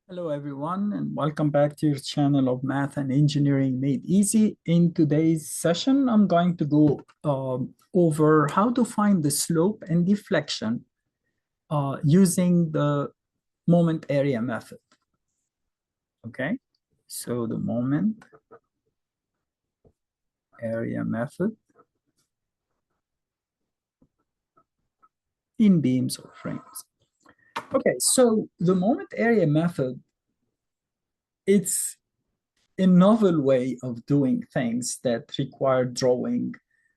Hello, everyone, and welcome back to your channel of Math and Engineering Made Easy. In today's session, I'm going to go over how to find the slope and deflection using the moment area method. Okay, so the moment area method in beams or frames. Okay, so the moment area method, it's a novel way of doing things that require drawing,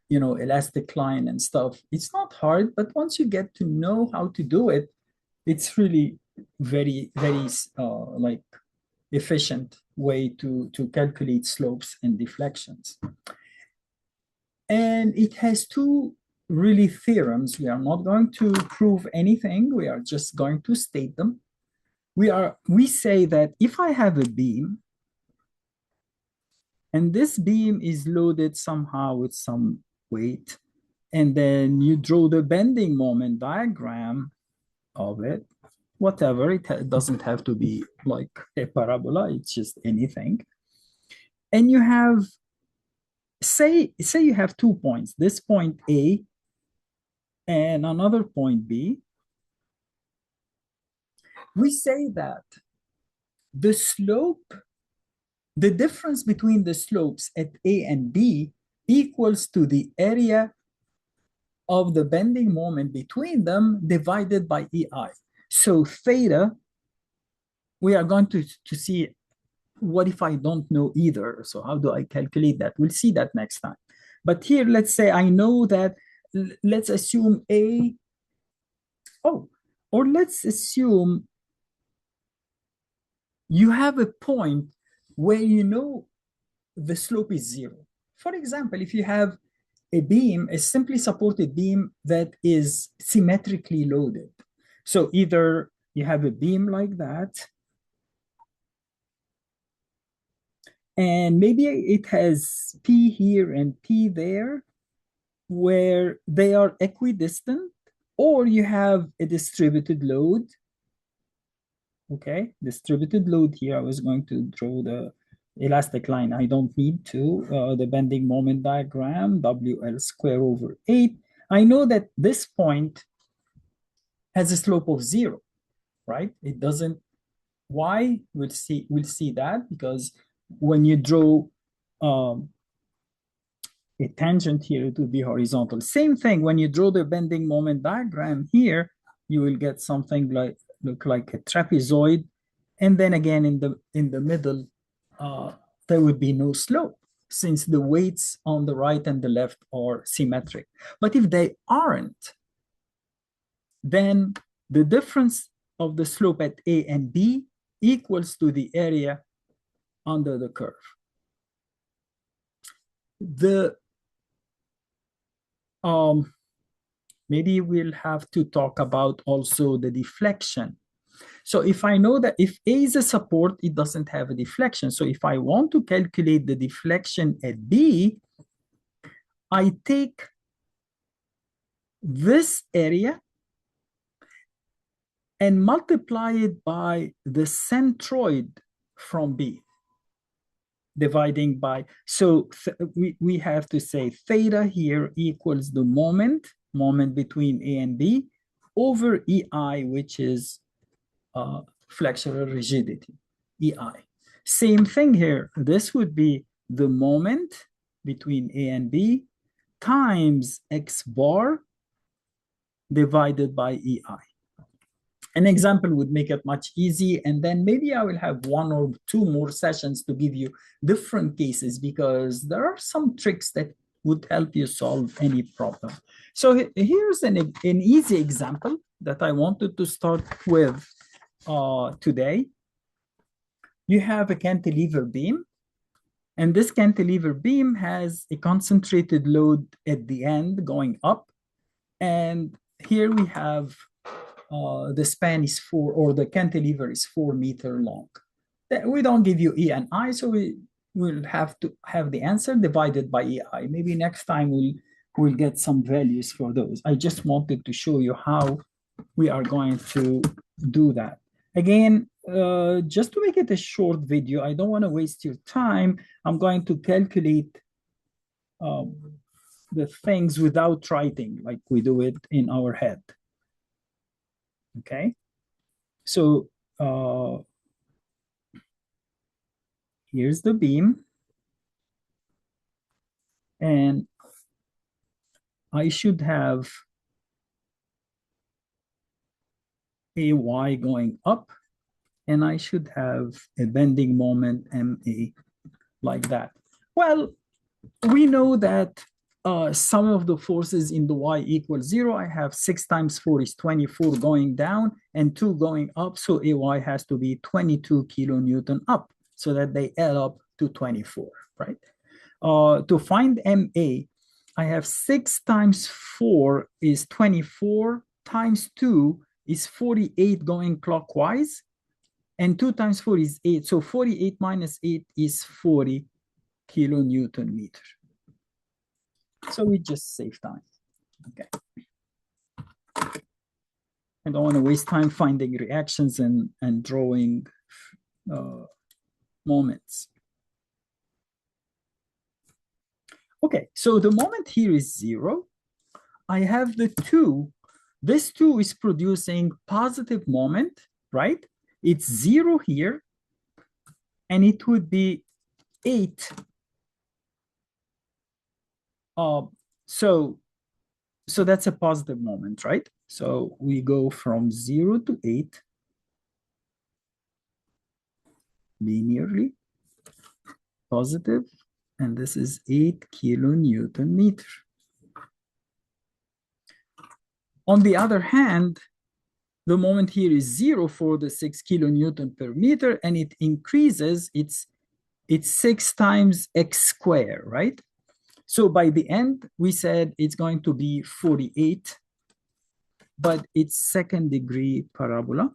elastic line and stuff. It's not hard, but once you get to know how to do it, it's really very, very like efficient way to calculate slopes and deflections. And it has two really theorems. We are not going to prove anything. We are just going to state them. We say that if I have a beam, and this beam is loaded somehow with some weight, and then you draw the bending moment diagram of it, whatever, it doesn't have to be like a parabola, it's just anything. And you have, say you have 2 points, this point A and another point B. We say that the slope, the difference between the slopes at A and B equals to the area of the bending moment between them divided by EI. So theta, we are going to see what if I don't know either. So how do I calculate that? We'll see that next time. But here, let's say I know that, let's assume or let's assume you have a point where you know the slope is zero. For example, if you have a beam, a simply supported beam that is symmetrically loaded. So either you have a beam like that, and maybe it has P here and P there, where they are equidistant, or you have a distributed load. Okay, distributed load here. I was going to draw the elastic line. I don't need to. The bending moment diagram, WL square over 8. I know that this point has a slope of 0, right? It doesn't. Why? We'll see that, because when you draw a tangent here, it will be horizontal. Same thing, when you draw the bending moment diagram here, you will get something look like a trapezoid. And then again, in the middle, there would be no slope, since the weights on the right and the left are symmetric. But if they aren't, then the difference of the slope at A and B equals to the area under the curve. Maybe we'll have to talk about also the deflection. So if I know that if A is a support, it doesn't have a deflection. So if I want to calculate the deflection at B, I take this area and multiply it by the centroid from B, dividing by, so we have to say theta here equals the moment between A and B over EI, which is flexural rigidity, EI. Same thing here. This would be the moment between A and B times X bar divided by EI. An example would make it much easier, and then maybe I will have 1 or 2 more sessions to give you different cases, because there are some tricks that would help you solve any problem. So here's an easy example that I wanted to start with today. You have a cantilever beam, and this cantilever beam has a concentrated load at the end going up, and here we have the span is 4, or the cantilever is 4 meters long. We don't give you E and I, so we will have to have the answer divided by EI. Maybe next time we'll get some values for those. I just wanted to show you how we are going to do that. Again, just to make it a short video, I don't want to waste your time. I'm going to calculate the things without writing, like we do it in our head. Okay, so here's the beam, and I should have AY going up, and I should have a bending moment MA like that. Well, we know that sum of the forces in the y equals 0. I have 6 times 4 is 24 going down and 2 going up. So AY has to be 22 kilonewton up so that they add up to 24, right? To find MA, I have 6 times 4 is 24 times 2 is 48 going clockwise. And 2 times 4 is 8. So 48 minus 8 is 40 kilonewton meter. So we just save time. Okay. I don't want to waste time finding reactions and drawing moments. Okay, so the moment here is 0. I have the 2. This 2 is producing positive moment, right? It's 0 here, and it would be 8. So that's a positive moment, right? So we go from 0 to 8 linearly, positive, and this is 8 kilonewton meter. On the other hand, the moment here is 0 for the 6 kilonewton per meter, and it increases, it's 6 times x squared, right? So by the end, we said it's going to be 48, but it's second degree parabola.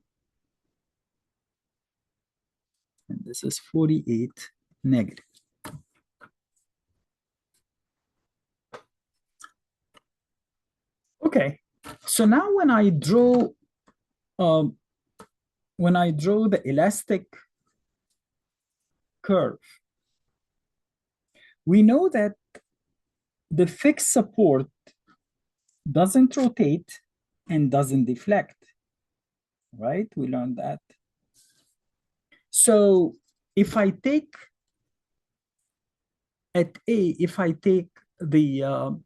And this is 48 negative. Okay, so now when I draw the elastic curve, we know that the fixed support doesn't rotate and doesn't deflect, right? We learned that. So if I take at A, if I take the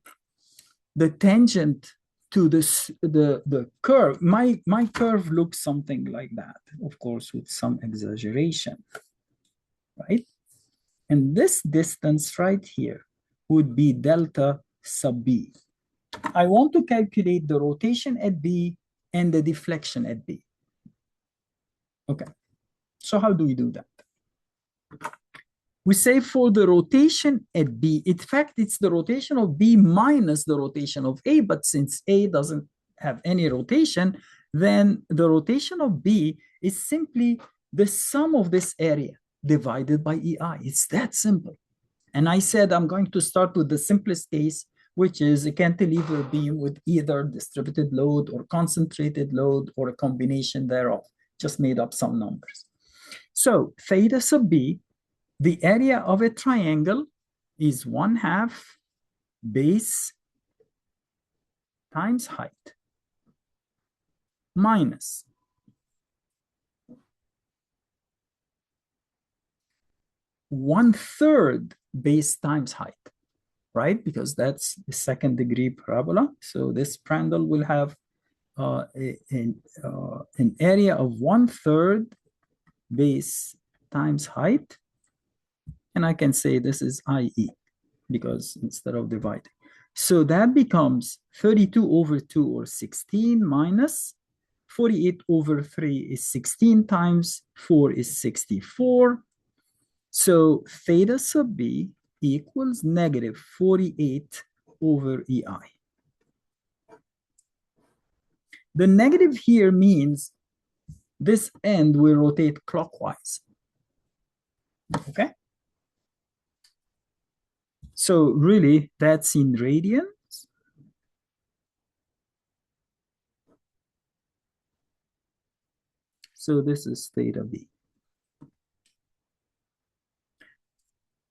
tangent to the curve, my curve looks something like that, of course, with some exaggeration, right? And this distance right here would be delta sub B. I want to calculate the rotation at B and the deflection at B. Okay, so how do we do that? We say for the rotation at B, in fact, it's the rotation of B minus the rotation of A, but since A doesn't have any rotation, then the rotation of B is simply the sum of this area divided by EI. It's that simple. And I said I'm going to start with the simplest case, which is a cantilever beam with either distributed load or concentrated load or a combination thereof. Just made up some numbers. So theta sub B, the area of a triangle is 1/2 base times height minus 1/3 base times height, right? Because that's the second degree parabola. So this triangle will have an area of 1/3 base times height. And I can say this is IE because instead of dividing. So that becomes 32 over 2 or 16 minus 48 over 3 is 16 times 4 is 64. So theta sub B equals negative 48 over EI. The negative here means this end will rotate clockwise. Okay? So really, that's in radians. So this is theta B.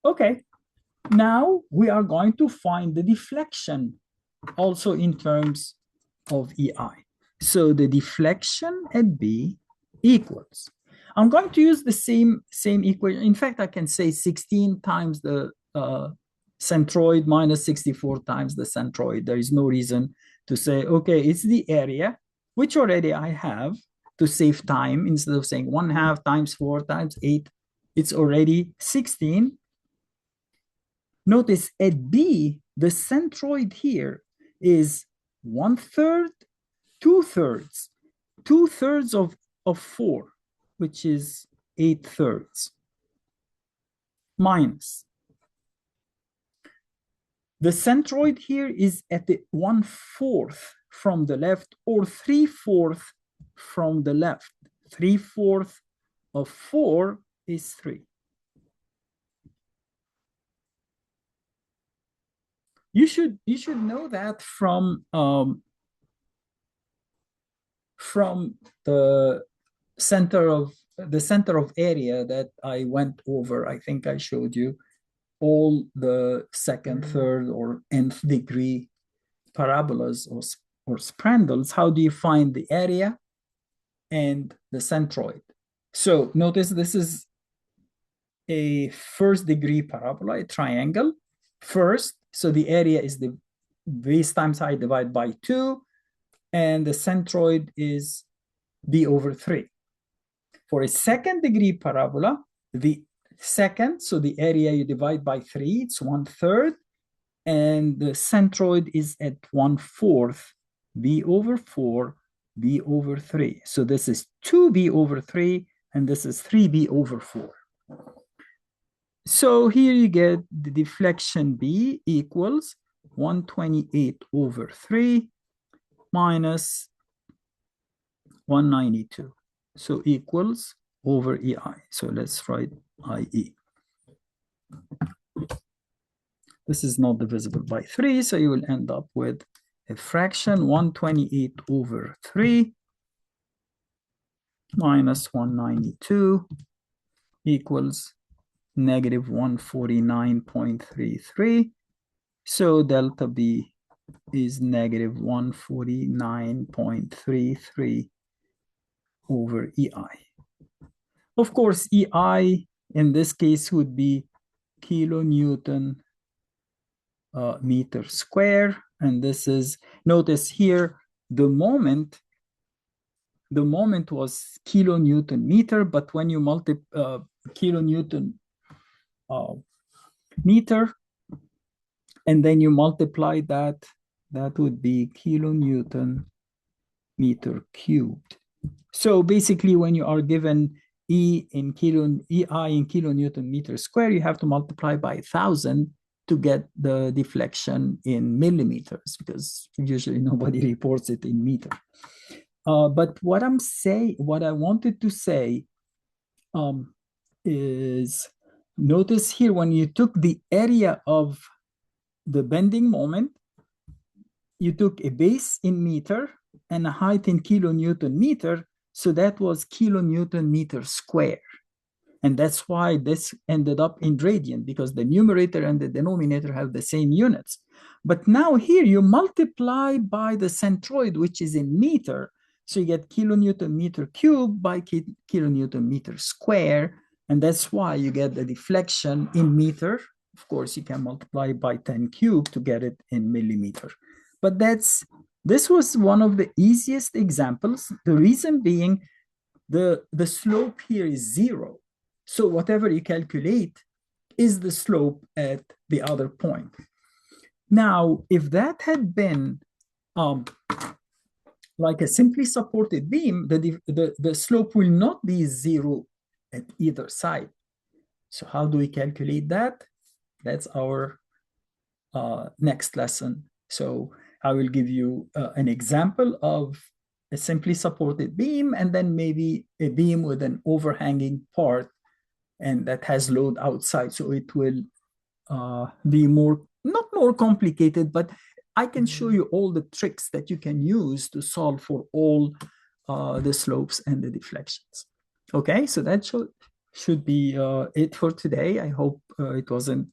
Okay, now we are going to find the deflection also in terms of EI. So the deflection at B equals, I'm going to use the same equation. In fact, I can say 16 times the centroid minus 64 times the centroid. There is no reason to say, okay, it's the area, which already I have to save time. Instead of saying 1/2 times 4 times 8, it's already 16. Notice at B, the centroid here is 1/3, 2/3, 2/3 of 4, which is 8/3, minus. The centroid here is at the 1/4 from the left or 3/4 from the left. 3/4 of 4 is 3. You should know that from the center of area that I went over. I think I showed you all the second, third, or nth degree parabolas or spirals. How do you find the area and the centroid? So notice this is a first degree parabola, a triangle. First, so the area is the base times height divided by 2, and the centroid is b over 3. For a second degree parabola, the second, so the area you divide by 3, it's 1/3, and the centroid is at 1/4, b over 4, b over 3. So this is 2b over 3, and this is 3b over 4. So here you get the deflection B equals 128 over 3 minus 192. So equals over EI. So let's write IE. This is not divisible by 3, so you will end up with a fraction 128 over 3 minus 192 equals negative 149.33. So delta B is negative 149.33 over EI. Of course, EI in this case would be kilonewton meter square. And this is, notice here, the moment was kilonewton meter, but when you multiply kilonewton meter, and then you multiply that, that would be kilonewton meter cubed. So basically, when you are given EI in kilonewton meter square, you have to multiply by 1,000 to get the deflection in millimeters, because usually nobody reports it in meter. But what I wanted to say is, notice here when you took the area of the bending moment, you took a base in meter and a height in kilonewton meter, so that was kilonewton meter square. And that's why this ended up in radian, because the numerator and the denominator have the same units. But now here you multiply by the centroid, which is in meter, so you get kilonewton meter cubed by kilonewton meter square, and that's why you get the deflection in meter. Of course, you can multiply by 10 cubed to get it in millimeter. But this was one of the easiest examples. The reason being, the slope here is 0. So whatever you calculate is the slope at the other point. Now, if that had been like a simply supported beam, the slope will not be 0 at either side. So how do we calculate that? That's our next lesson. So I will give you an example of a simply supported beam, and then maybe a beam with an overhanging part and that has load outside. So it will be not more complicated, but I can show you all the tricks that you can use to solve for all the slopes and the deflections. Okay, so that should be it for today. I hope it wasn't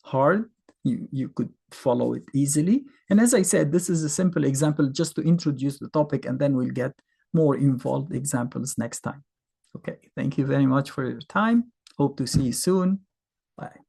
hard. You could follow it easily. And as I said, this is a simple example just to introduce the topic, and then we'll get more involved examples next time. Okay, thank you very much for your time. Hope to see you soon. Bye.